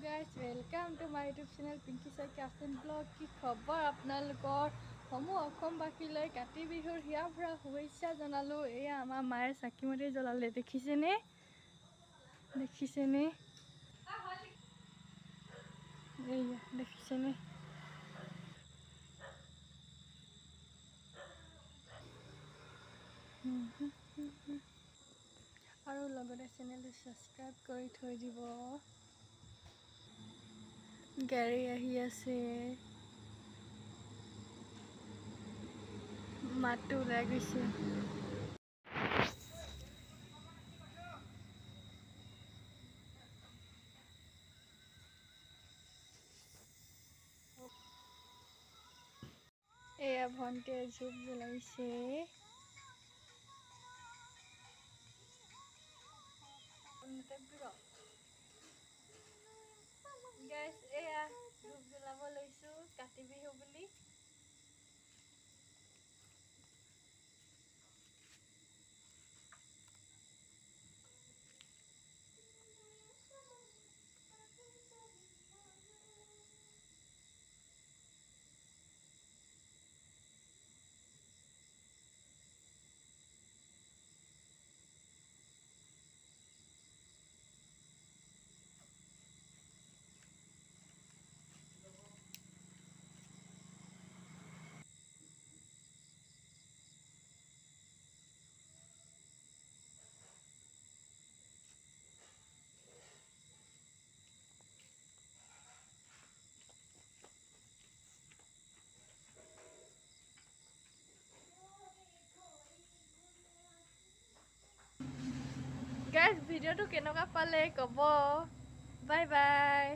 guys, welcome to my YouTube channel Pinky Sai Captain Blog. কি খবৰ আপোনালোকৰ সমূহ অসমবাসীলৈ কাতি বিহুৰ হিয়া ভৰা শুভেচ্ছা জনালো। এয়া আমাৰ মায়ে চাকিমতি জ্বলালে, দেখিছেনে? এয়া দেখিছেনে? আৰু লগতে চেনেলটো সাবস্ক্ৰাইব কৰি থৈ দিব। গাড়ী আহি আছে, মাতটো ওলাই গৈছে। এয়া ভণ্টিয়ে ধূপ জ্বলাইছে। গাইজ এয়া ধূপ জ্বলাব লৈছো কাতি বিহু বুলি। গাইজ ভিডিঅ'টো কেনেকুৱা পালে ক'ব। Bye bye.